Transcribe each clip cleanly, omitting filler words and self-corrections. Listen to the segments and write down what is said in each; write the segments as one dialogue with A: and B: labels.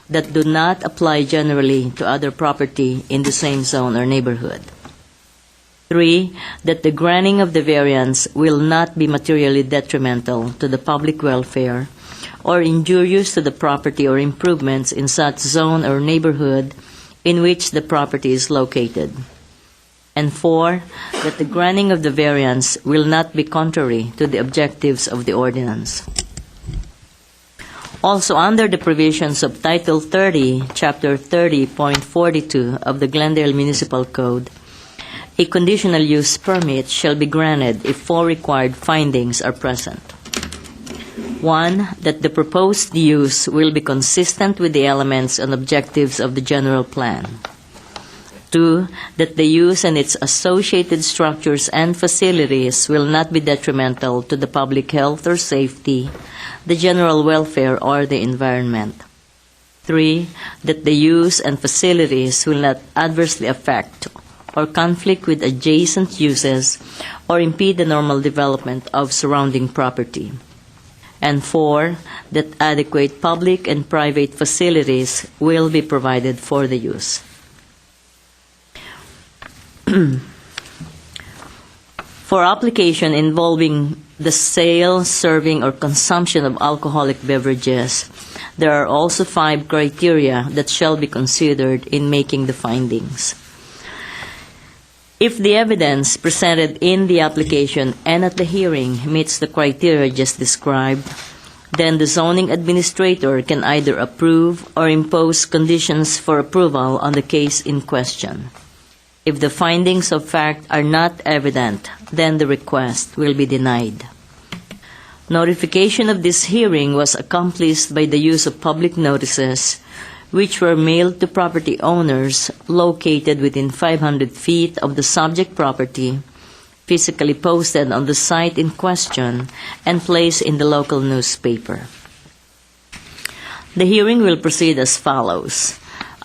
A: that do not apply generally to other property in the same zone or neighborhood. 3, that the granting of the variance will not be materially detrimental to the public welfare or injurious to the property or improvements in such zone or neighborhood in which the property is located. And 4, that the granting of the variance will not be contrary to the objectives of the ordinance. Also, under the provisions of Title 30, Chapter 30.42 of the Glendale Municipal Code, a conditional use permit shall be granted if 4 required findings are present. 1, that the proposed use will be consistent with the elements and objectives of the general plan. 2, that the use and its associated structures and facilities will not be detrimental to the public health or safety, the general welfare, or the environment. 3, that the use and facilities will not adversely affect or conflict with adjacent uses or impede the normal development of surrounding property. And 4, that adequate public and private facilities will be provided for the use. For application involving the sale, serving, or consumption of alcoholic beverages, there are also 5 criteria that shall be considered in making the findings. If the evidence presented in the application and at the hearing meets the criteria just described, then the zoning administrator can either approve or impose conditions for approval on the case in question. If the findings of fact are not evident, then the request will be denied. Notification of this hearing was accomplished by the use of public notices, which were mailed to property owners located within 500 feet of the subject property, physically posted on the site in question, and placed in the local newspaper. The hearing will proceed as follows.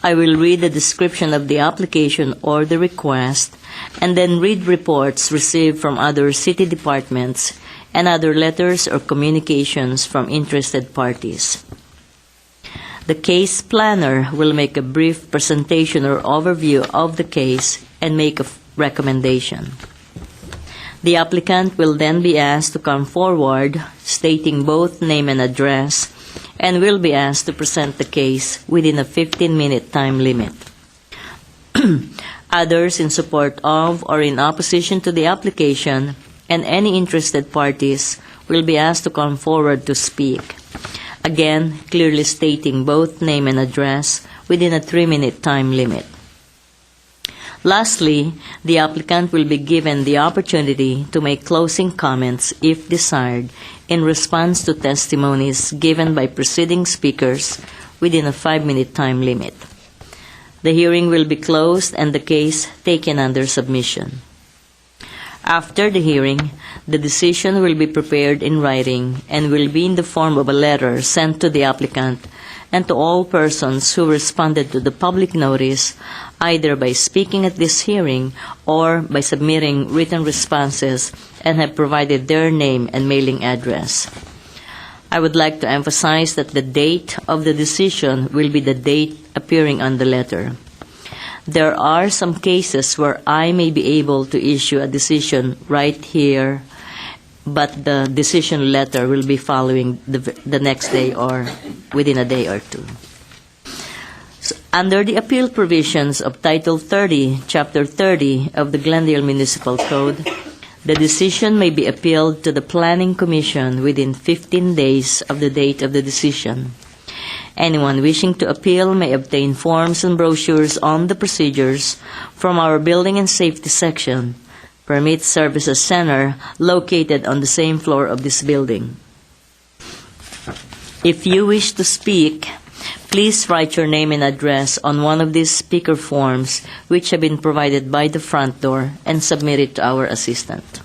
A: I will read the description of the application or the request, and then read reports received from other city departments and other letters or communications from interested parties. The case planner will make a brief presentation or overview of the case and make a recommendation. The applicant will then be asked to come forward, stating both name and address, and will be asked to present the case within a 15-minute time limit. Others in support of or in opposition to the application and any interested parties will be asked to come forward to speak. Again, clearly stating both name and address within a 3-minute time limit. Lastly, the applicant will be given the opportunity to make closing comments if desired in response to testimonies given by preceding speakers within a 5-minute time limit. The hearing will be closed and the case taken under submission. After the hearing, the decision will be prepared in writing and will be in the form of a letter sent to the applicant and to all persons who responded to the public notice, either by speaking at this hearing or by submitting written responses and have provided their name and mailing address. I would like to emphasize that the date of the decision will be the date appearing on the letter. There are some cases where I may be able to issue a decision right here, but the decision letter will be following the next day or within a day or two. So, under the appeal provisions of Title 30, Chapter 30 of the Glendale Municipal Code, the decision may be appealed to the Planning Commission within 15 days of the date of the decision. Anyone wishing to appeal may obtain forms and brochures on the procedures from our Building and Safety Section, Permit Services Center, located on the same floor of this building. If you wish to speak, please write your name and address on one of these speaker forms which have been provided by the front door and submit it to our assistant.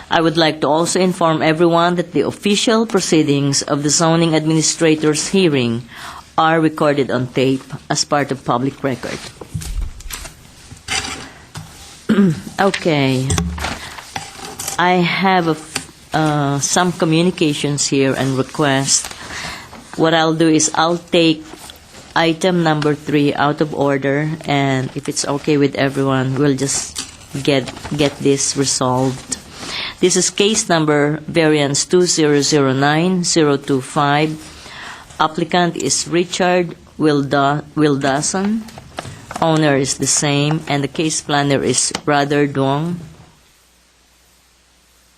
A: I would like to also inform everyone that the official proceedings of the zoning administrator's hearing are recorded on tape as part of public record. Okay. I have some communications here and requests. what I'll do is I'll take item number 3 out of order, and if it's okay with everyone, we'll just get this resolved. This is case number variance 2009-025. Applicant is Richard Wildason. Owner is the same, and the case planner is Brother Duong.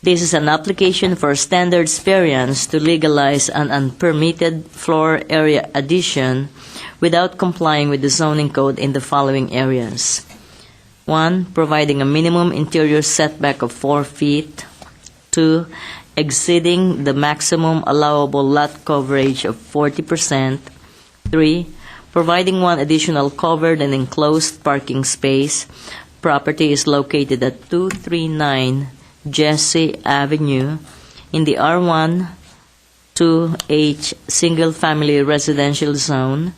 A: This is an application for standards variance to legalize an unpermitted floor area addition without complying with the zoning code in the following areas. 1. Providing a minimum interior setback of 4 feet. 2. Exceeding the maximum allowable lot coverage of 40%. 3. Providing 1 additional covered and enclosed parking space. Property is located at 239 Jesse Avenue in the R1 2H Single Family Residential Zone,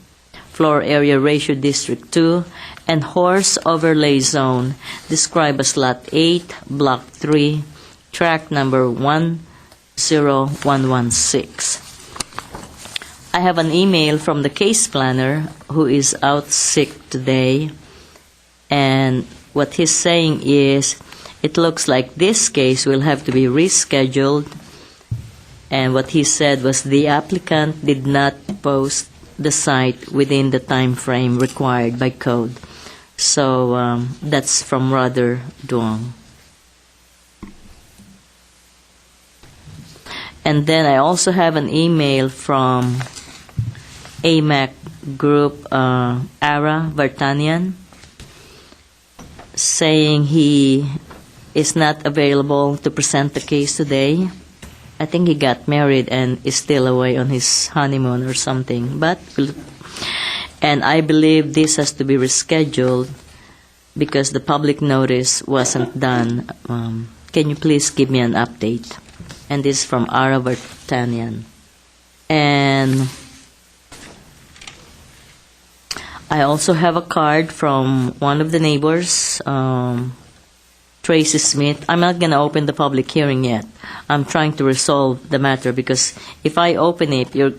A: Floor Area Ratio District 2, and Horse Overlay Zone, described as Lot 8, Block 3, Track number 10116. I have an email from the case planner who is out sick today, and what he's saying is it looks like this case will have to be rescheduled, and what he said was the applicant did not post the site within the time frame required by code. So that's from Brother Duong. And then I also have an email from AMAC Group, Ara Vartanian, saying he is not available to present the case today. I think he got married and is still away on his honeymoon or something. And I believe this has to be rescheduled because the public notice wasn't done. Can you please give me an update? And this is from Ara Vartanian. And I also have a card from one of the neighbors, Tracy Smith. I'm not going to open the public hearing yet. I'm trying to resolve the matter because if I open it, you're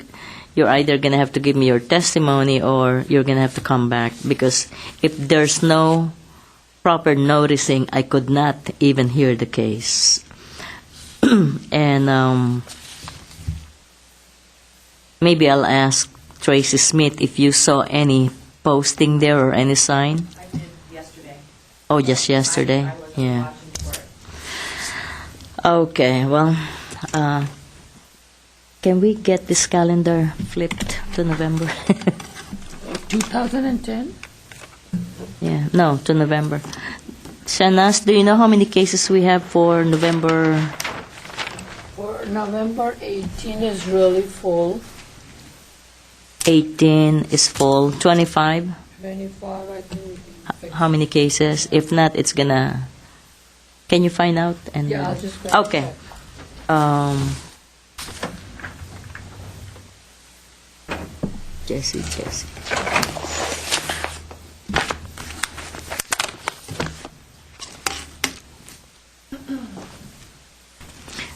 A: either going to have to give me your testimony or you're going to have to come back, because if there's no proper noticing, I could not even hear the case. And maybe I'll ask Tracy Smith if you saw any posting there or any sign.
B: I did yesterday.
A: Oh, just yesterday?
B: I wasn't
A: Yeah.
B: watching for it.
A: Okay, well, can we get this calendar flipped to November?
B: 2010?
A: Yeah, no, to November. Shanas, do you know how many cases we have for November?
B: For November 18 is really full.
A: 18 is full. 25?
B: 25, I think.
A: How many cases? If not, it's gonna... Can you find out? And
B: Yeah, I'll just grab
A: okay.
B: it.
A: Jesse.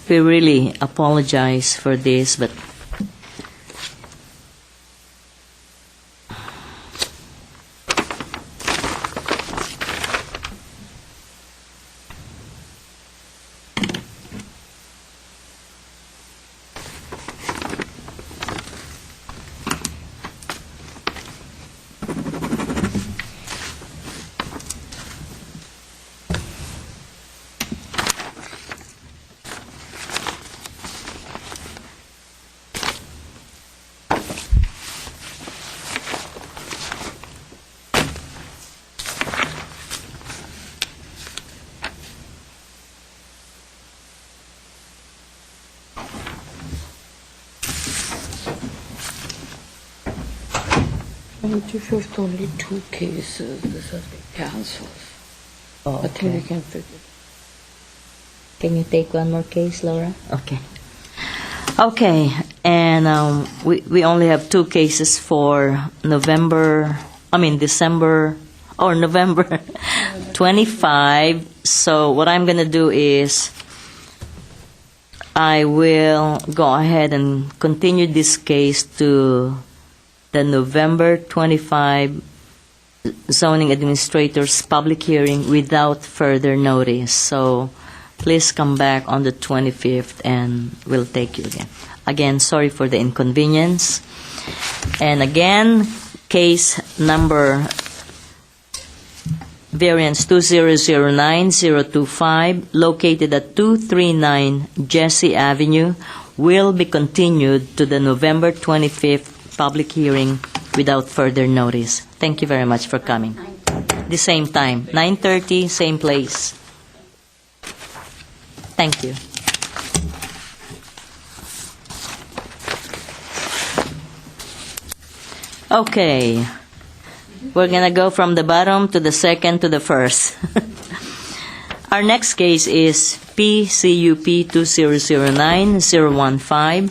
A: We really apologize for this, but
B: Just only 2 cases. This has been canceled.
A: oh,
B: I think we
A: okay.
B: can figure.
A: Can you take one more case, Laura? Okay. Okay, and we only have 2 cases for November 25. So what I'm going to do is I will go ahead and continue this case to the November 25 zoning administrator's public hearing without further notice. So please come back on the 25th and we'll take you again. Again, sorry for the inconvenience. And again, case number variance 2009-025, located at 239 Jesse Avenue, will be continued to the November 25th public hearing without further notice. Thank you very much for coming. The same time, 9:30, same place. Thank you. Okay. We're going to go from the bottom to the second to the first. Our next case is PCUP 2009-015.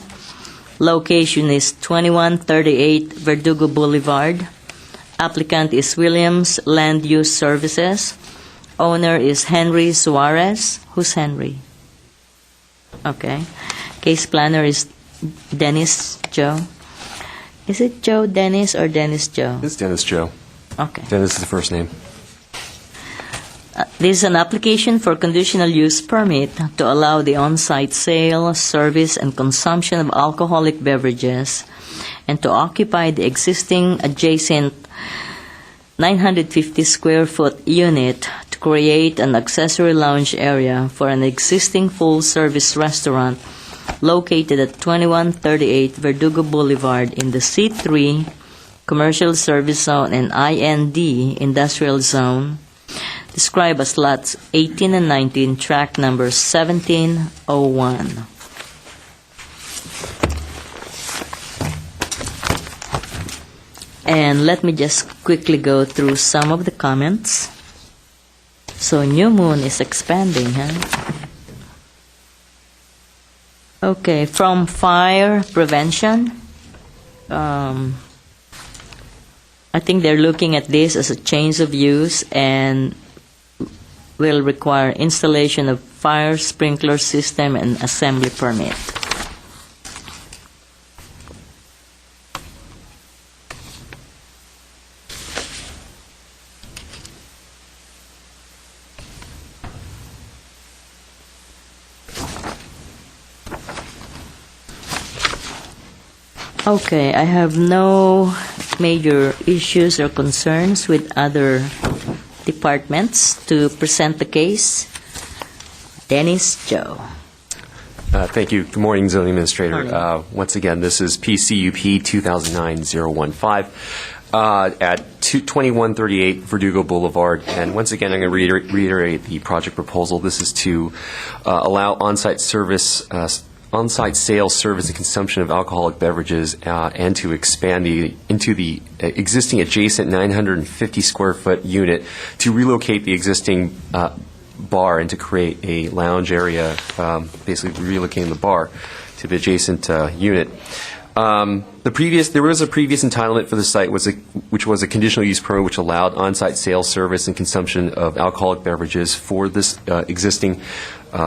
A: Location is 2138 Verdugo Boulevard. Applicant is Williams Land Use Services. Owner is Henry Suarez. Who's Henry? Okay. Case planner is Dennis Joe. Is it Joe Dennis or Dennis Joe?
C: It's Dennis Joe.
A: Okay.
C: Dennis is the first name.
A: This is an application for conditional use permit to allow the on-site sale, service, and consumption of alcoholic beverages and to occupy the existing adjacent 950 square foot unit to create an accessory lounge area for an existing full-service restaurant located at 2138 Verdugo Boulevard in the C3 Commercial Service Zone and IND Industrial Zone, described as lots 18 and 19, tract number 1701. And let me just quickly go through some of the comments. So New Moon is expanding, huh? Okay, from fire prevention, I think they're looking at this as a change of use and will require installation of fire sprinkler system and assembly permit. Okay, I have no major issues or concerns with other departments to present the case. Dennis Joe.
C: Thank you. Good morning, Zoning Administrator.
A: Morning.
C: Once again, this is PCUP 2009-015 at 2138 Verdugo Boulevard. And once again, I'm going to reiterate the project proposal. This is to allow on-site service, on-site sales, service, and consumption of alcoholic beverages, and to expand into the existing adjacent 950 square foot unit to relocate the existing bar and to create a lounge area, basically relocating the bar to the adjacent unit. There was a previous entitlement for the site, which was a conditional use permit which allowed on-site sales, service, and consumption of alcoholic beverages for this existing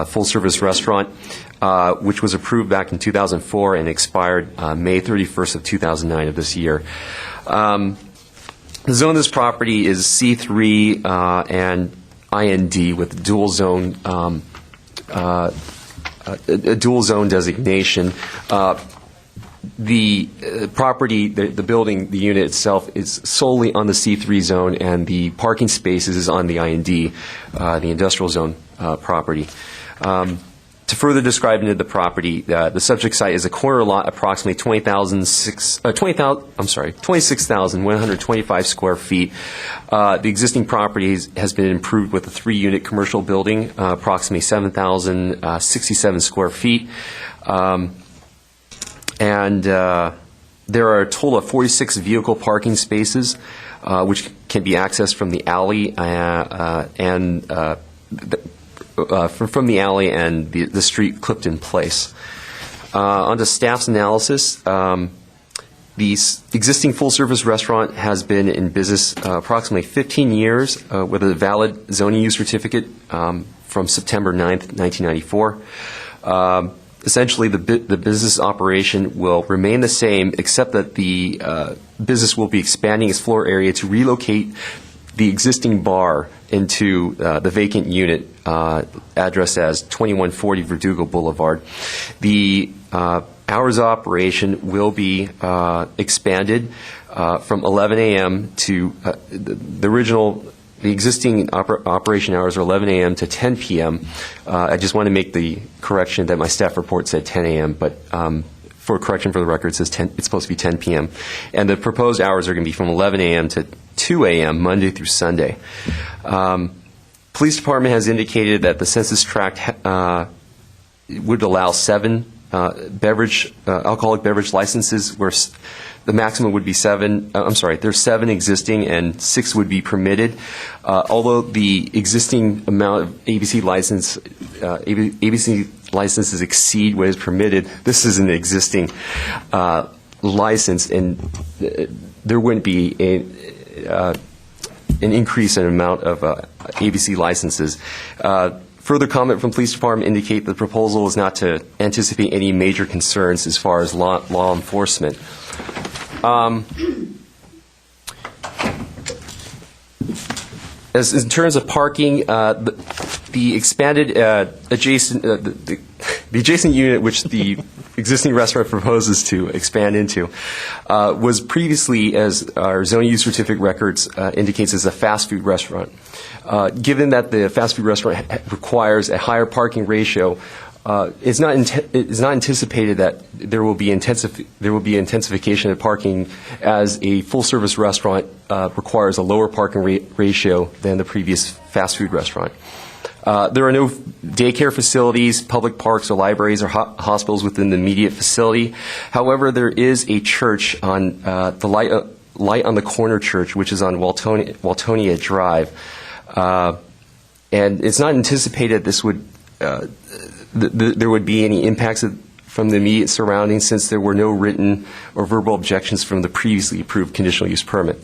C: full-service restaurant, which was approved back in 2004 and expired May 31st of 2009 of this year. The zone of this property is C3 and IND with dual zone a dual zone designation. The property, the building, the unit itself is solely on the C3 zone, and the parking spaces is on the IND, the industrial zone property. To further describe into the property, the subject site is a corner lot, approximately 26,125 square feet. The existing property has been improved with a 3-unit commercial building, approximately 7,067 square feet. And there are a total of 46 vehicle parking spaces, which can be accessed from the alley from the alley and the street Clifton Place. On to staff's analysis, the existing full-service restaurant has been in business approximately 15 years with a valid zoning use certificate from September 9th, 1994. essentially the business operation will remain the same, except that the business will be expanding its floor area to relocate the existing bar into the vacant unit addressed as 2140 Verdugo Boulevard. The hours of operation will be expanded from 11 a.m. to the existing operation hours are 11 a.m. to 10 p.m. I just want to make the correction that my staff report said 10 a.m., but for correction for the record, it says it's supposed to be 10 p.m. And the proposed hours are going to be from 11 a.m. to 2 a.m. Monday through Sunday. Police department has indicated that the census tract would allow 7 alcoholic beverage licenses, where the maximum would be 7. There's 7 existing and 6 would be permitted. Although the existing amount of ABC licenses exceed what is permitted, this is an existing license, and there wouldn't be an increase in amount of ABC licenses. Further comment from police department indicate the proposal is not to anticipate any major concerns as far as law enforcement. As in terms of parking, the expanded adjacent the adjacent unit, which the existing restaurant proposes to expand into, was previously, as our zoning use certificate records indicates, as a fast food restaurant. Given that the fast food restaurant requires a higher parking ratio, it's not anticipated that there will be intensification of parking, as a full-service restaurant requires a lower parking ratio than the previous fast food restaurant. There are no daycare facilities, public parks, or libraries or hospitals within the immediate facility. However, there is a church on the Light on the Corner Church, which is on Waltonia Drive, and it's not anticipated this would there would be any impacts from the immediate surroundings, since there were no written or verbal objections from the previously approved conditional use permit.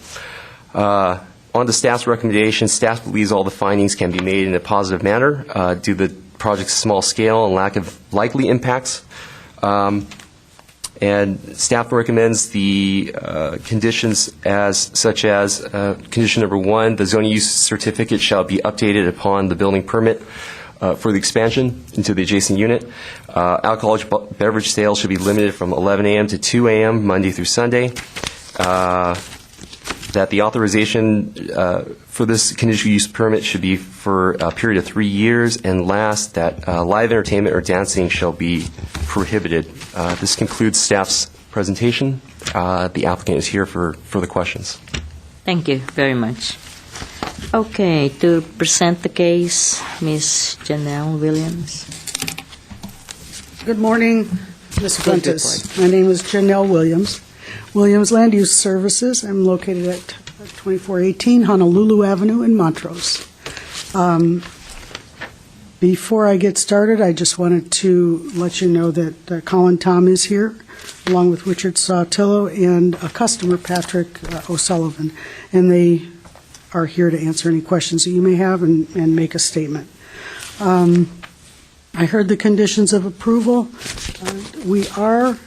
C: On the staff's recommendation, staff believes all the findings can be made in a positive manner due to the project's small scale and lack of likely impacts. And staff recommends the conditions such as condition number 1, the zoning use certificate shall be updated upon the building permit for the expansion into the adjacent unit. Alcoholic beverage sales should be limited from 11 a.m. to 2 a.m. Monday through Sunday. That the authorization for this conditional use permit should be for a period of 3 years. And last, that live entertainment or dancing shall be prohibited. This concludes staff's presentation. The applicant is here for further questions.
A: Thank you very much. Okay, to present the case, Ms. Janelle Williams.
D: Good morning, Ms.
A: Good
D: Fuentes. My name is Janelle Williams. Williams Land Use Services. I'm located at 2418 Honolulu Avenue in Montrose. Before I get started, I just wanted to let you know that Colin Tom is here, along with Richard Sautillo and a customer, Patrick O'Sullivan, and they are here to answer any questions that you may have and make a statement. I heard the conditions of approval. We are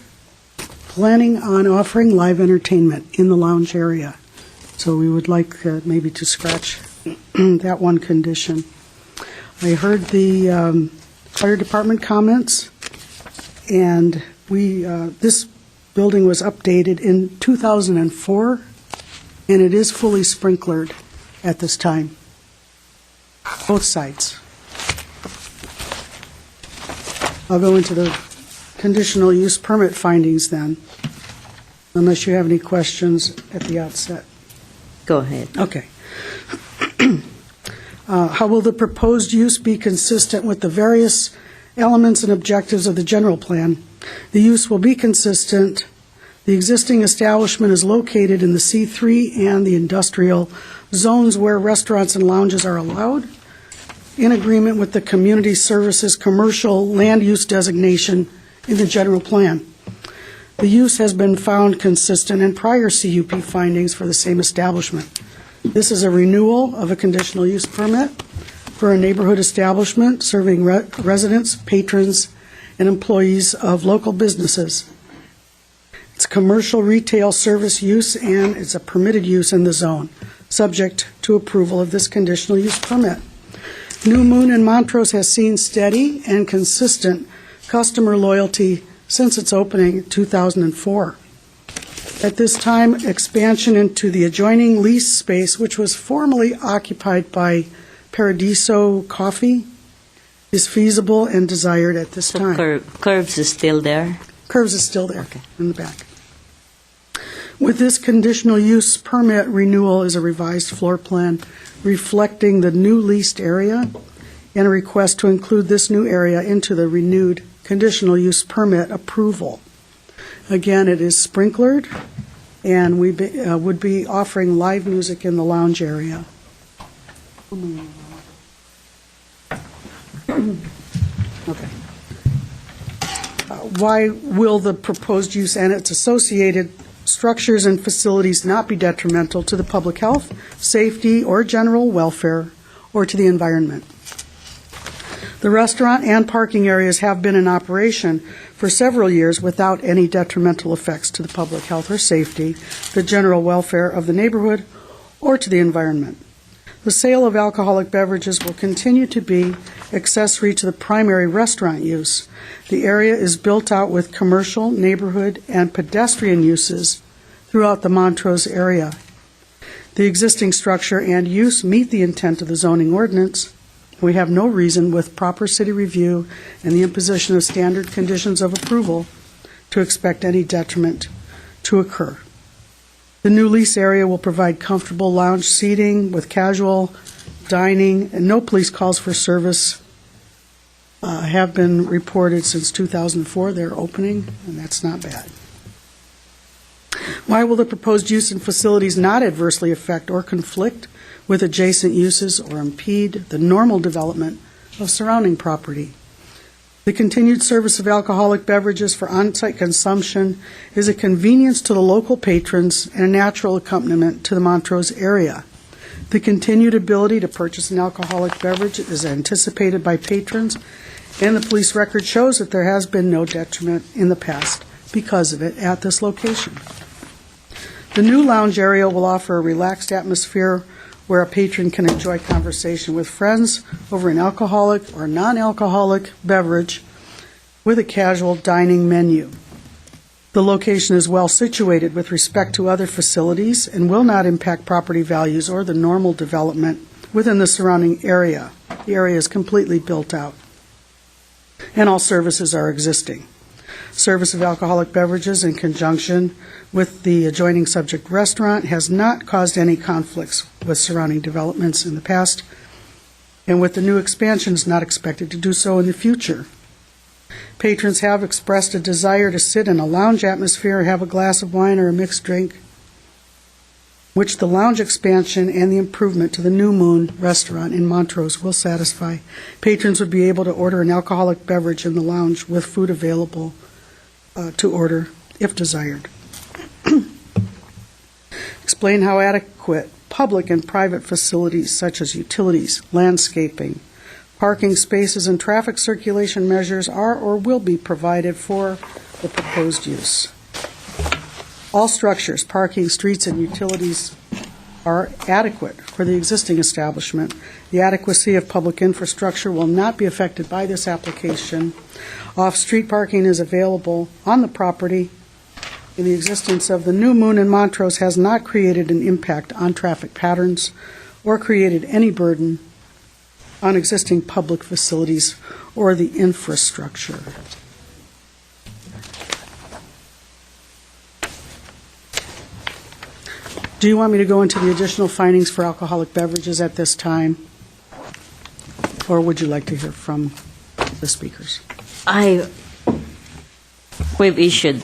D: planning on offering live entertainment in the lounge area, so we would like maybe to scratch that one condition. I heard the fire department comments, and this building was updated in 2004, and it is fully sprinklered at this time, both sides. I'll go into the conditional use permit findings then, unless you have any questions at the outset.
A: Go ahead.
D: Okay. How will the proposed use be consistent with the various elements and objectives of the general plan? The use will be consistent. The existing establishment is located in the C3 and the industrial zones where restaurants and lounges are allowed, in agreement with the community services commercial land use designation in the general plan. The use has been found consistent in prior CUP findings for the same establishment. This is a renewal of a conditional use permit for a neighborhood establishment serving residents, patrons, and employees of local businesses. It's commercial retail service use, and it's a permitted use in the zone, subject to approval of this conditional use permit. New Moon in Montrose has seen steady and consistent customer loyalty since its opening in 2004. At this time, expansion into the adjoining lease space, which was formerly occupied by Paradiso Coffee, is feasible and desired at this
A: So
D: time.
A: Curves is still there?
D: Curves is still there in the back. With this conditional use permit renewal is a revised floor plan reflecting the new leased area and a request to include this new area into the renewed conditional use permit approval. Again, it is sprinklered, and we would be offering live music in the lounge area. Okay. Why will the proposed use and its associated structures and facilities not be detrimental to the public health, safety, or general welfare, or to the environment? The restaurant and parking areas have been in operation for several years without any detrimental effects to the public health or safety, the general welfare of the neighborhood, or to the environment. The sale of alcoholic beverages will continue to be accessory to the primary restaurant use. The area is built out with commercial, neighborhood, and pedestrian uses throughout the Montrose area. The existing structure and use meet the intent of the zoning ordinance. We have no reason, with proper city review and the imposition of standard conditions of approval, to expect any detriment to occur. The new lease area will provide comfortable lounge seating with casual dining, and no police calls for service have been reported since 2004. They're opening, and that's not bad. Why will the proposed use and facilities not adversely affect or conflict with adjacent uses or impede the normal development of surrounding property? The continued service of alcoholic beverages for on-site consumption is a convenience to the local patrons and a natural accompaniment to the Montrose area. The continued ability to purchase an alcoholic beverage is anticipated by patrons, and the police record shows that there has been no detriment in the past because of it at this location. The new lounge area will offer a relaxed atmosphere where a patron can enjoy conversation with friends over an alcoholic or non-alcoholic beverage with a casual dining menu. The location is well situated with respect to other facilities and will not impact property values or the normal development within the surrounding area. The area is completely built out, and all services are existing. Service of alcoholic beverages in conjunction with the adjoining subject restaurant has not caused any conflicts with surrounding developments in the past, and with the new expansion is not expected to do so in the future. Patrons have expressed a desire to sit in a lounge atmosphere, have a glass of wine or a mixed drink, which the lounge expansion and the improvement to the New Moon restaurant in Montrose will satisfy. Patrons would be able to order an alcoholic beverage in the lounge with food available to order if desired. Explain how adequate public and private facilities such as utilities, landscaping, parking spaces, and traffic circulation measures are or will be provided for the proposed use. All structures, parking, streets, and utilities are adequate for the existing establishment. The adequacy of public infrastructure will not be affected by this application. Off-street parking is available on the property, and the existence of the New Moon in Montrose has not created an impact on traffic patterns or created any burden on existing public facilities or the infrastructure. Do you want me to go into the additional findings for alcoholic beverages at this time? Or would you like to hear from the speakers?
A: We've issued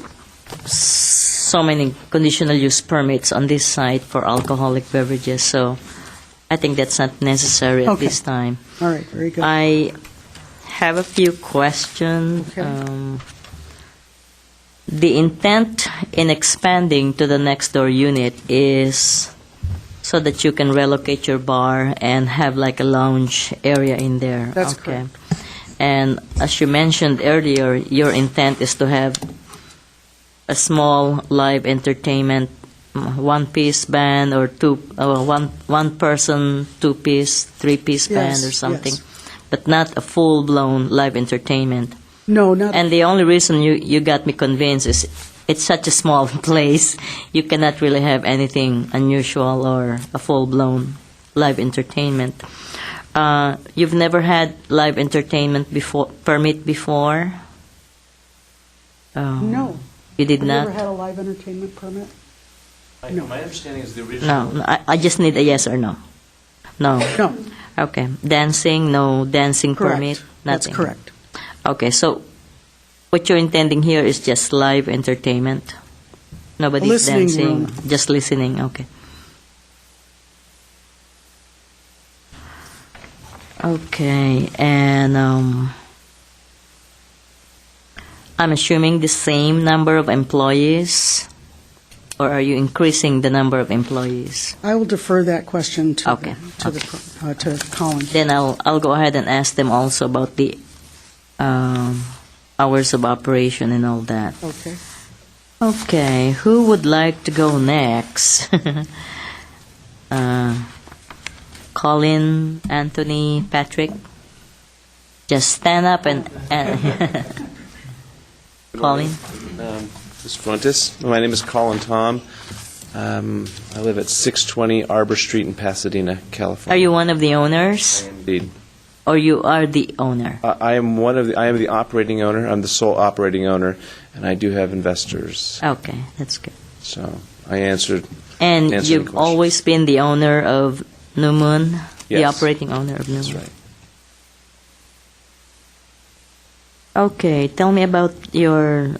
A: so many conditional use permits on this site for alcoholic beverages, so I think that's not necessary at
D: Okay.
A: this time.
D: All right, very good.
A: I have a few questions.
D: Okay.
A: The intent in expanding to the next door unit is so that you can relocate your bar and have like a lounge area in there.
D: That's
A: okay.
D: correct.
A: And as you mentioned earlier, your intent is to have a small live entertainment, one-piece band or one person, two-piece, three-piece band
D: Yes,
A: or something,
D: yes.
A: but not a full-blown live entertainment.
D: No, not,
A: And the only reason you got me convinced is it's such a small place, you cannot really have anything unusual or a full-blown live entertainment. You've never had live entertainment permit before?
D: no.
A: You did
D: Have you
A: not?
D: ever had a live entertainment permit? No.
C: My understanding is the original.
A: No, I just need a yes or no. No.
D: No,
A: Okay. Dancing, no dancing permit,
D: correct. That's
A: nothing.
D: correct.
A: Okay, so what you're intending here is just live entertainment? Nobody's
D: Listening
A: dancing,
D: room.
A: just listening, okay. Okay, and I'm assuming the same number of employees, or are you increasing the number of employees?
D: I will defer that question to
A: Okay,
D: to Colin.
A: Then I'll go ahead and ask them also about the hours of operation and all that.
D: Okay.
A: Okay, who would like to go next? Colin, Anthony, Patrick? Just stand up and Colin?
E: Ms. Fuentes. My name is Colin Tom. I live at 620 Arbor Street in Pasadena,
A: Are
E: California.
A: you one of the owners?
E: Indeed.
A: Or you are the owner?
E: I am the operating owner. I'm the sole operating owner, and I do have investors.
A: Okay, that's good.
E: So I answered.
A: And
E: Answer the
A: you've
E: question.
A: always been the owner of New Moon? The
E: Yes.
A: operating owner of New
E: That's
A: Moon?
E: right.
A: Okay, tell me about your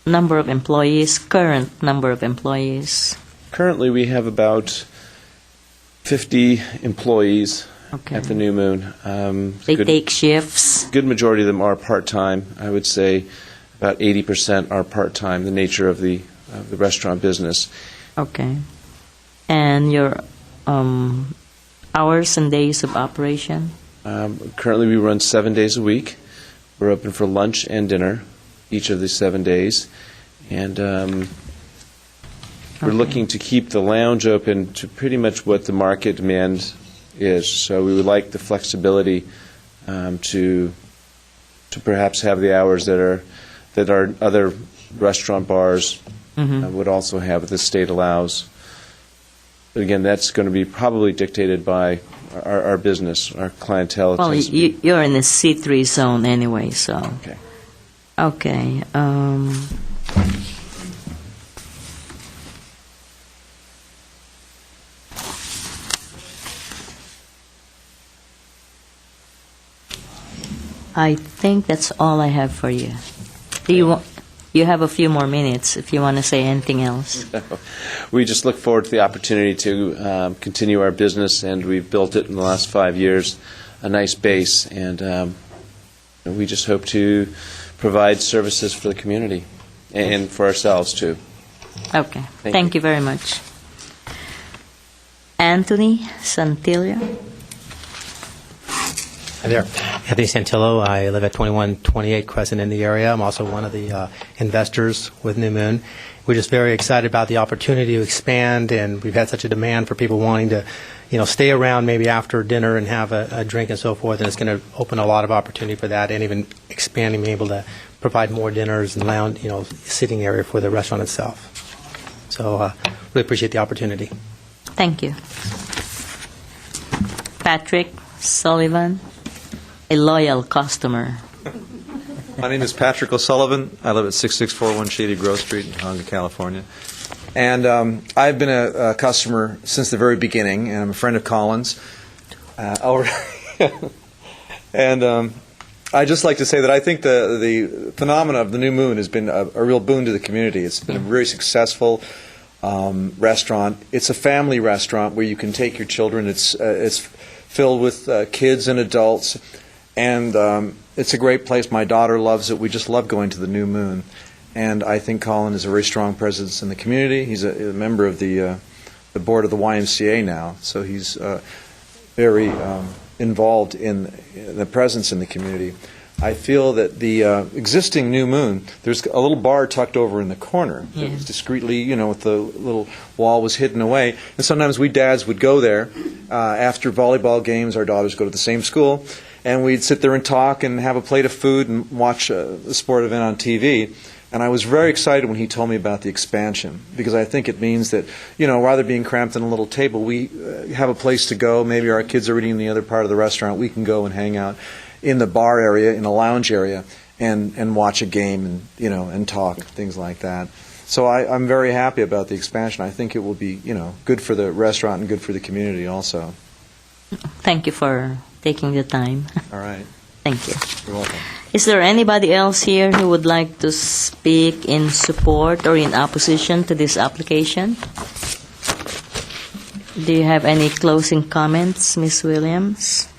A: number of employees, current number of employees.
E: Currently, we have about 50 employees
A: Okay.
E: at the New Moon.
A: They take shifts?
E: Good majority of them are part-time. I would say about 80% are part-time, the nature of the restaurant business.
A: Okay. And your hours and days of operation?
E: Currently, we run 7 days a week. We're open for lunch and dinner each of the 7 days. And we're
A: Okay.
E: looking to keep the lounge open to pretty much what the market demand is. So we would like the flexibility to perhaps have the hours that our other restaurant bars would also have, if the state allows. But again, that's going to be probably dictated by our business, our clientele.
A: Well,
E: tends to be-
A: you're in the C3 zone anyway, so.
E: Okay.
A: Okay. I think that's all I have for you. Do you want? You have a few more minutes if you want to say anything else.
E: We just look forward to the opportunity to continue our business, and we've built it in the last 5 years, a nice base, and we just hope to provide services for the community and for ourselves, too.
A: Okay.
E: Thank
A: Thank
E: you.
A: you very much. Anthony Santillo.
F: Hi there. Anthony Santillo. I live at 2128 Crescent in the area. I'm also one of the investors with New Moon. We're just very excited about the opportunity to expand, and we've had such a demand for people wanting to, stay around maybe after dinner and have a drink and so forth, and it's going to open a lot of opportunity for that, and even expanding, being able to provide more dinners and lounge, sitting area for the restaurant itself. So really appreciate the opportunity.
A: Thank you. Patrick Sullivan, a loyal customer.
G: My name is Patrick O'Sullivan. I live at 6641 Shady Grove Street in Tonga, California. And I've been a customer since the very beginning, and I'm a friend of Colin's. And I'd just like to say that I think the phenomena of the New Moon has been a real boon to the community. It's been a very successful restaurant. It's a family restaurant where you can take your children. It's filled with kids and adults. And it's a great place. My daughter loves it. We just love going to the New Moon. And I think Colin is a very strong presence in the community. He's a member of the board of the YMCA now, so he's very involved in the presence in the community. I feel that the existing New Moon, there's a little bar tucked over in the corner. It was discreetly, with the little wall was hidden away. And sometimes we dads would go there after volleyball games. Our daughters go to the same school. And we'd sit there and talk and have a plate of food and watch the sport event on TV. And I was very excited when he told me about the expansion, because I think it means that, rather than being cramped in a little table, we have a place to go. Maybe our kids are eating in the other part of the restaurant. We can go and hang out in the bar area, in a lounge area, and watch a game and talk, things like that. So I'm very happy about the expansion. I think it will be, good for the restaurant and good for the community also.
A: Thank you for taking the time.
G: All right.
A: Thank you.
G: You're welcome.
A: Is there anybody else here who would like to speak in support or in opposition to this application? Do you have any closing comments, Ms. Williams?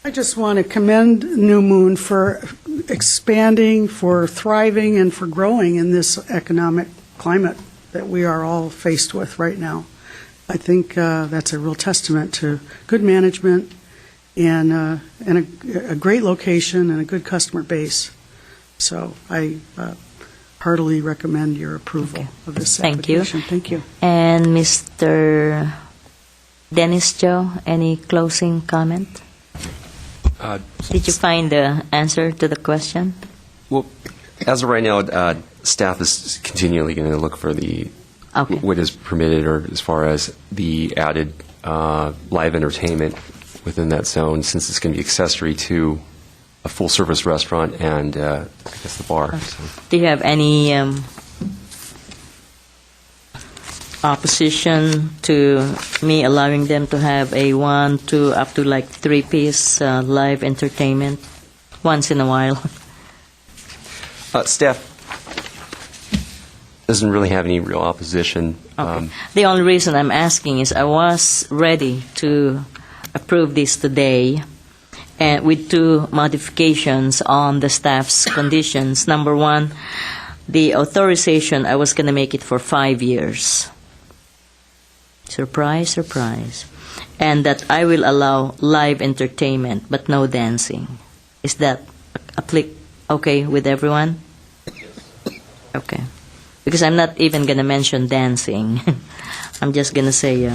D: I just want to commend New Moon for expanding, for thriving, and for growing in this economic climate that we are all faced with right now. I think that's a real testament to good management and a great location and a good customer base. So I heartily recommend your approval of this
A: Thank you.
D: application. Thank you.
A: And Mr. Dennis Joe, any closing comment? Did you find the answer to the question?
C: Well, as of right now, staff is continually going to look for
A: Okay.
C: what is permitted, or as far as the added live entertainment within that zone, since it's going to be accessory to a full-service restaurant and, I guess, the bar. So.
A: Do you have any opposition to me allowing them to have a 1, 2, up to like 3-piece live entertainment once in a while?
C: Staff doesn't really have any real opposition.
A: Okay. The only reason I'm asking is I was ready to approve this today, and with 2 modifications on the staff's conditions. Number 1, the authorization, I was going to make it for 5 years. Surprise, surprise. And that I will allow live entertainment, but no dancing. Is that okay with everyone? Okay. Because I'm not even going to mention dancing. I'm just going to say,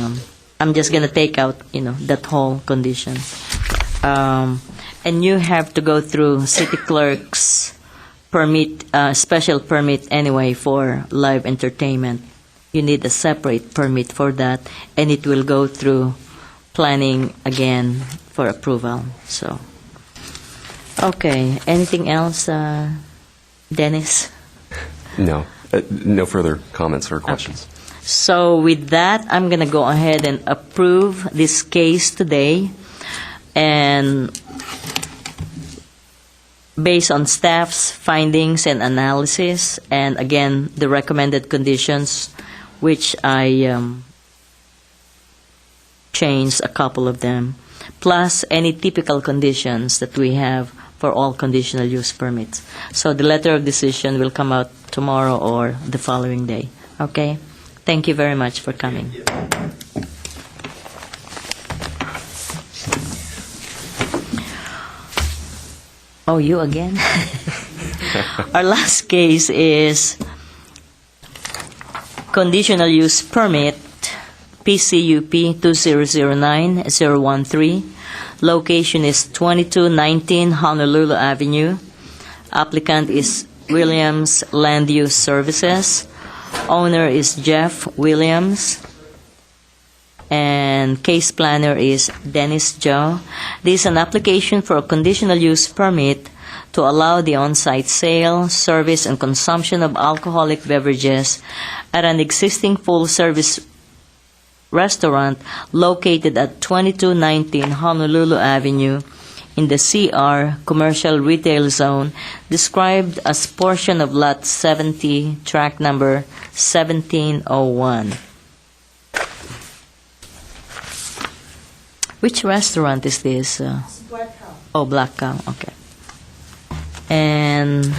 A: I'm just going to take out, that whole condition. And you have to go through city clerk's permit, special permit anyway for live entertainment. You need a separate permit for that, and it will go through planning again for approval. So, okay. Anything else, Dennis?
C: No. No further comments or questions.
A: Okay. So with that, I'm going to go ahead and approve this case today. And based on staff's findings and analysis, and again, the recommended conditions, which I changed a couple of them, plus any typical conditions that we have for all conditional use permits. So the letter of decision will come out tomorrow or the following day. Okay? Thank you very much for coming. Oh, you again? Our last case is conditional use permit PCUP 2009-013. Location is 2219 Honolulu Avenue. Applicant is Williams Land Use Services. Owner is Jeff Williams. And case planner is Dennis Joe. This is an application for a conditional use permit to allow the on-site sale, service, and consumption of alcoholic beverages at an existing full-service restaurant located at 2219 Honolulu Avenue in the CR Commercial Retail Zone, described as portion of Lot 70, tract number 1701. Which restaurant is this?
D: Black Cow.
A: Oh, Black Cow, okay. And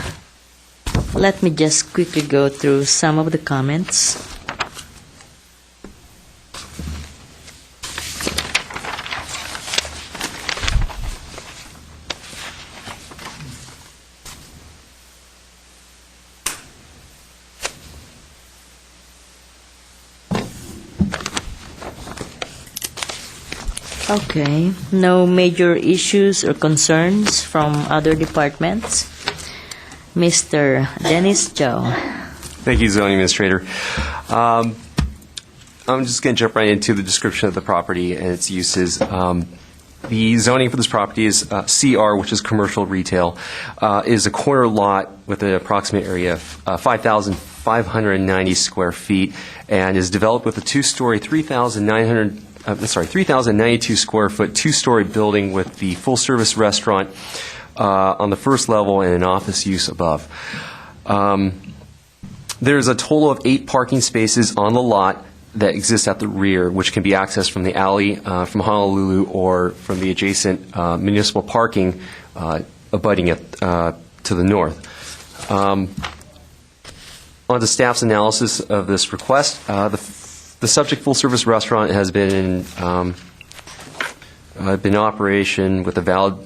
A: let me just quickly go through some of the comments. Okay, no major issues or concerns from other departments. Mr. Dennis Joe.
C: Thank you, Zoning Administrator. I'm just going to jump right into the description of the property and its uses. The zoning for this property is CR, which is commercial retail, is a corner lot with an approximate area of 5,590 square feet, and is developed with a two-story, 3,092 square foot, two-story building with the full-service restaurant on the first level and an office use above. There's a total of 8 parking spaces on the lot that exists at the rear, which can be accessed from the alley from Honolulu or from the adjacent municipal parking abutting it to the north. On to staff's analysis of this request. The subject full-service restaurant has been in operation with a valid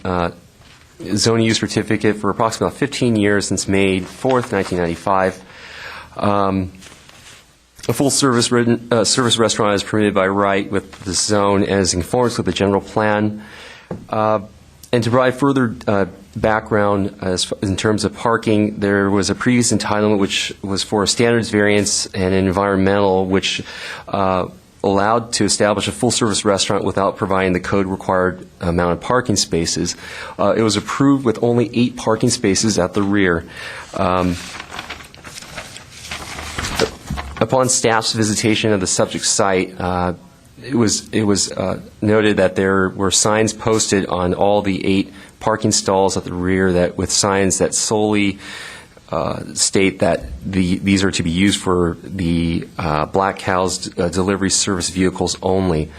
C: zoning use certificate for approximately 15 years, since May 4th, 1995. A full-service service restaurant is permitted by right with the zone and is in conformance with the general plan. And to provide further background in terms of parking, there was a previous entitlement which was for a standards variance and an environmental, which allowed to establish a full-service restaurant without providing the code-required amount of parking spaces. It was approved with only 8 parking spaces at the rear. Upon staff's visitation of the subject site, it was noted that there were signs posted on all the 8 parking stalls at the rear with signs that solely state that these are to be used for the Black Cow's delivery service vehicles only.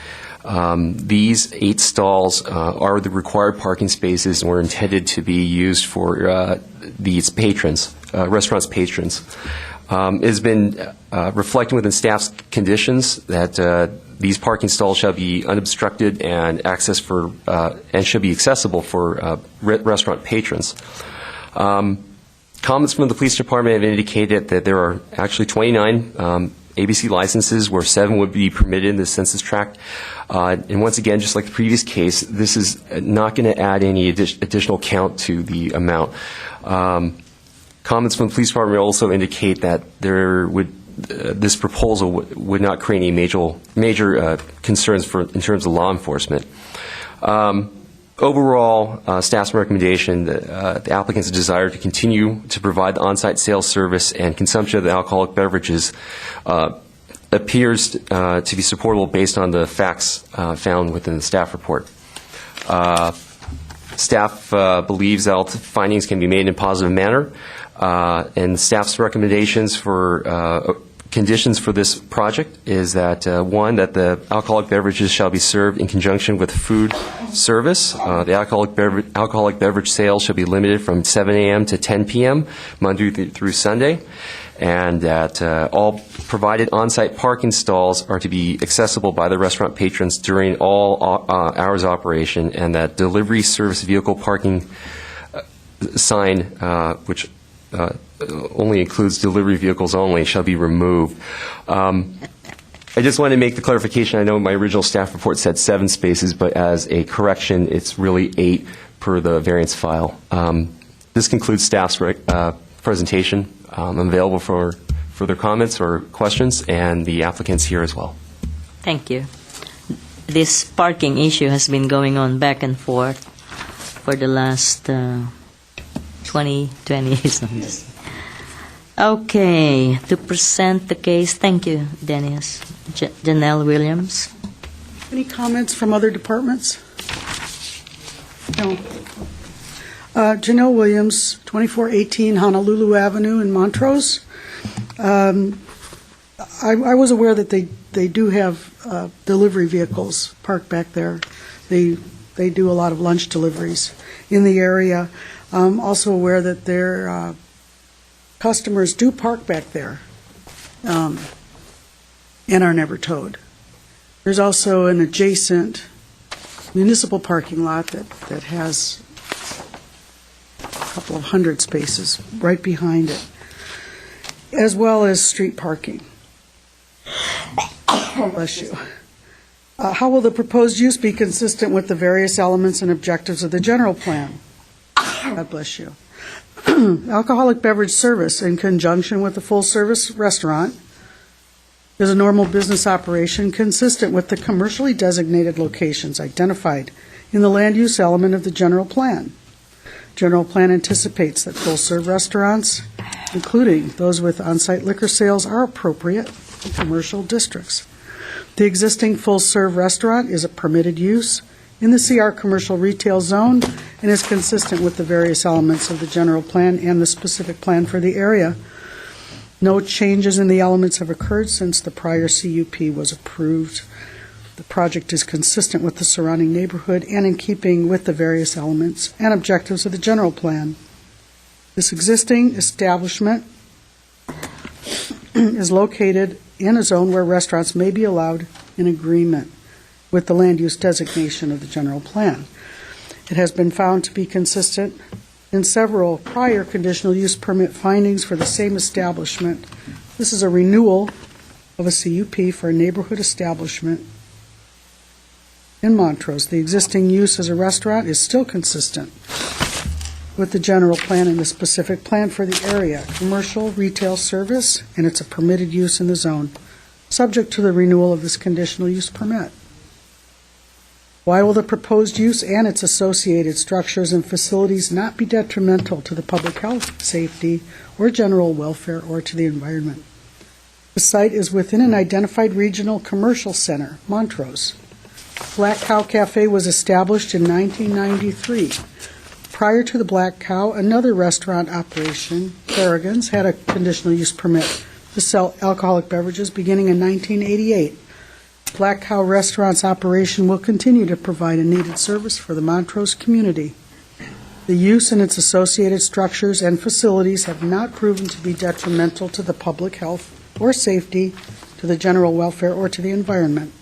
C: These 8 stalls are the required parking spaces and were intended to be used for these patrons, restaurant's patrons. It has been reflected within staff's conditions that these parking stalls shall be unobstructed and and should be accessible for restaurant patrons. Comments from the police department have indicated that there are actually 29 ABC licenses, where 7 would be permitted in the census tract. And once again, just like the previous case, this is not going to add any additional count to the amount. Comments from the police department also indicate that this proposal would not create any major concerns in terms of law enforcement. Overall, staff's recommendation, the applicant's desire to continue to provide the on-site sales service and consumption of the alcoholic beverages appears to be supportable based on the facts found within the staff report. Staff believes that all findings can be made in a positive manner, and staff's recommendations for conditions for this project is that, 1, that the alcoholic beverages shall be served in conjunction with food service. The alcoholic beverage sales shall be limited from 7 a.m. to 10 p.m., Monday through Sunday, and that all provided on-site parking stalls are to be accessible by the restaurant patrons during all hours of operation, and that delivery service vehicle parking sign, which only includes delivery vehicles only, shall be removed. I just want to make the clarification. I know my original staff report said 7 spaces, but as a correction, it's really 8 per the variance file. This concludes staff's presentation. I'm available for further comments or questions, and the applicant's here as well.
A: Thank you. This parking issue has been going on back and forth for the last 20 years. Okay, to present the case, thank you, Dennis. Janelle Williams.
D: Any comments from other departments? No. Janelle Williams, 2418 Honolulu Avenue in Montrose. I was aware that they do have delivery vehicles parked back there. They do a lot of lunch deliveries in the area. I'm also aware that their customers do park back there and are never towed. There's also an adjacent municipal parking lot that has a couple of hundred spaces right behind it, as well as street parking. Bless you. How will the proposed use be consistent with the various elements and objectives of the general plan? God bless you. Alcoholic beverage service in conjunction with a full-service restaurant is a normal business operation consistent with the commercially designated locations identified in the land use element of the general plan. General plan anticipates that full-serve restaurants, including those with on-site liquor sales, are appropriate in commercial districts. The existing full-serve restaurant is a permitted use in the CR commercial retail zone and is consistent with the various elements of the general plan and the specific plan for the area. No changes in the elements have occurred since the prior CUP was approved. The project is consistent with the surrounding neighborhood and in keeping with the various elements and objectives of the general plan. This existing establishment is located in a zone where restaurants may be allowed in agreement with the land use designation of the general plan. It has been found to be consistent in several prior conditional use permit findings for the same establishment. This is a renewal of a CUP for a neighborhood establishment in Montrose. The existing use as a restaurant is still consistent with the general plan and the specific plan for the area, commercial retail service, and it's a permitted use in the zone, subject to the renewal of this conditional use permit. Why will the proposed use and its associated structures and facilities not be detrimental to the public health, safety, or general welfare, or to the environment? The site is within an identified regional commercial center, Montrose. Black Cow Cafe was established in 1993. Prior to the Black Cow, another restaurant operation, Farragon's, had a conditional use permit to sell alcoholic beverages beginning in 1988. Black Cow Restaurant's operation will continue to provide a needed service for the Montrose community. The use and its associated structures and facilities have not proven to be detrimental to the public health or safety, to the general welfare, or to the environment.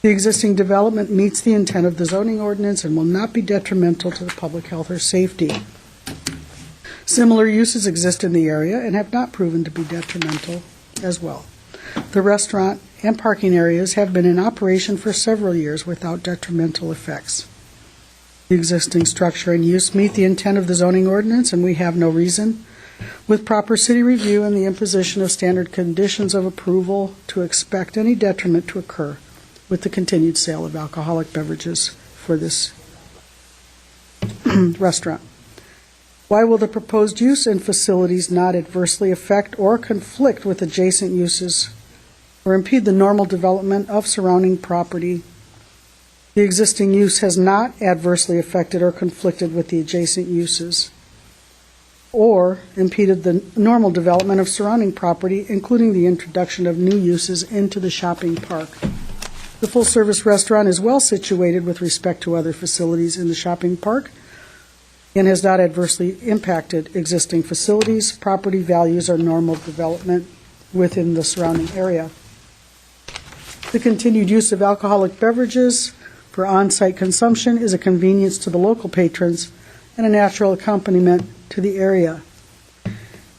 D: The existing development meets the intent of the zoning ordinance and will not be detrimental to the public health or safety. Similar uses exist in the area and have not proven to be detrimental as well. The restaurant and parking areas have been in operation for several years without detrimental effects. The existing structure and use meet the intent of the zoning ordinance, and we have no reason, with proper city review and the imposition of standard conditions of approval, to expect any detriment to occur with the continued sale of alcoholic beverages for this restaurant. Why will the proposed use and facilities not adversely affect or conflict with adjacent uses or impede the normal development of surrounding property? The existing use has not adversely affected or conflicted with the adjacent uses or impeded the normal development of surrounding property, including the introduction of new uses into the shopping park. The full-service restaurant is well situated with respect to other facilities in the shopping park and has not adversely impacted existing facilities, property values, or normal development within the surrounding area. The continued use of alcoholic beverages for on-site consumption is a convenience to the local patrons and a natural accompaniment to the area.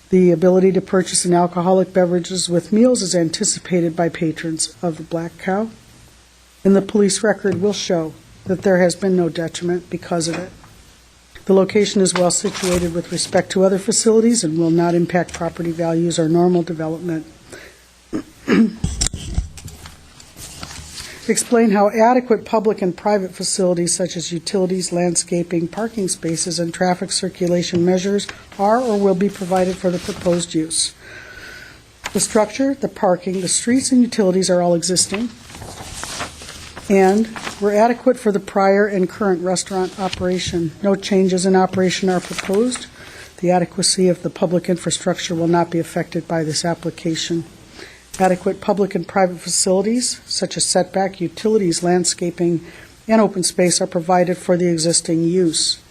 D: The ability to purchase an alcoholic beverages with meals is anticipated by patrons of the Black Cow, and the police record will show that there has been no detriment because of it. The location is well situated with respect to other facilities and will not impact property values or normal development. Explain how adequate public and private facilities such as utilities, landscaping, parking spaces, and traffic circulation measures are or will be provided for the proposed use. The structure, the parking, the streets, and utilities are all existing and were adequate for the prior and current restaurant operation. No changes in operation are proposed. The adequacy of the public infrastructure will not be affected by this application. Adequate public and private facilities, such as setback, utilities, landscaping, and open space, are provided for the existing use.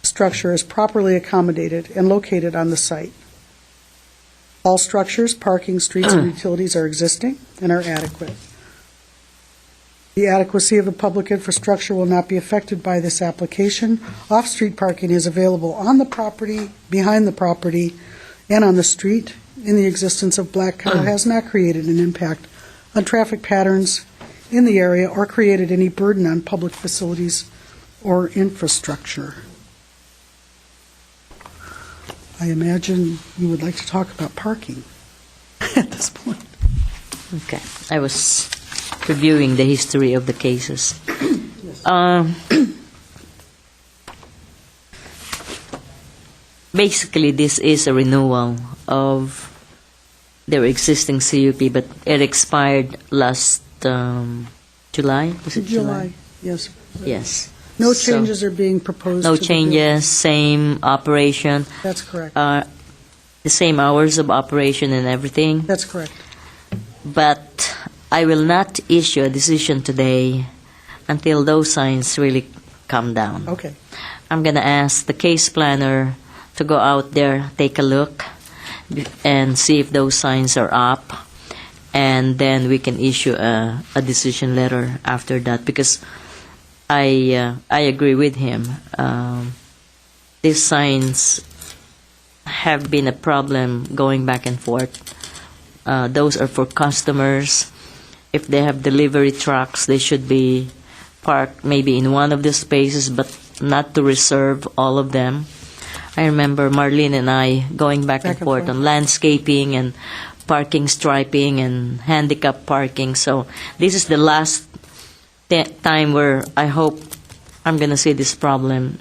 D: The structure is properly accommodated and located on the site. All structures, parking, streets, and utilities are existing and are adequate. The adequacy of the public infrastructure will not be affected by this application. Off-street parking is available on the property, behind the property, and on the street. In the existence of Black Cow has not created an impact on traffic patterns in the area or created any burden on public facilities or infrastructure. I imagine you would like to talk about parking at this point.
A: Okay. I was reviewing the history of the cases. Basically, this is a renewal of their existing CUP, but it expired last July. Was it July?
D: Yes.
A: Yes.
D: No
A: So,
D: changes are being proposed.
A: No
D: to the building.
A: changes, same operation,
D: That's correct.
A: the same hours of operation and everything.
D: That's correct.
A: But I will not issue a decision today until those signs really come down.
D: Okay.
A: I'm going to ask the case planner to go out there, take a look, and see if those signs are up. And then we can issue a decision letter after that, because I agree with him. These signs have been a problem going back and forth. Those are for customers. If they have delivery trucks, they should be parked maybe in one of the spaces, but not to reserve all of them. I remember Marlene and I going back and forth on landscaping and parking striping and handicap parking. So this is the last time where I hope I'm going to see this problem,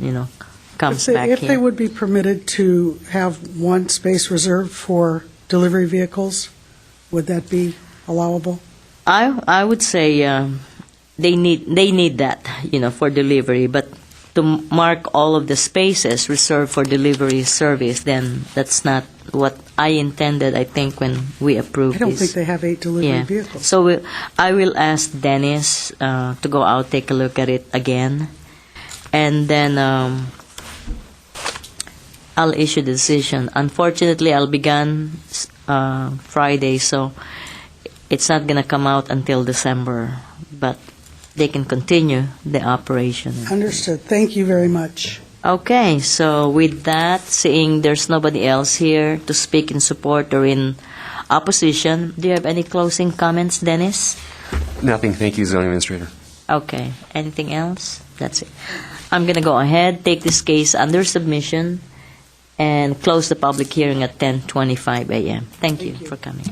A: comes back
D: If
A: here.
D: they would be permitted to have one space reserved for delivery vehicles, would that be allowable?
A: I would say they need that, for delivery, but to mark all of the spaces reserved for delivery service, then that's not what I intended, I think, when we approved
D: I don't
A: this.
D: think they have 8 delivery
A: Yeah.
D: vehicles.
A: So I will ask Dennis to go out, take a look at it again, and then I'll issue the decision. Unfortunately, I'll be gone Friday, so it's not going to come out until December, but they can continue the operation.
D: Understood. Thank you very much.
A: Okay, so with that, seeing there's nobody else here to speak in support or in opposition, do you have any closing comments, Dennis?
C: Nothing. Thank you, Zoning Administrator.
A: Okay, anything else? That's it. I'm going to go ahead, take this case under submission, and close the public hearing at 10:25 a.m. Thank you for coming.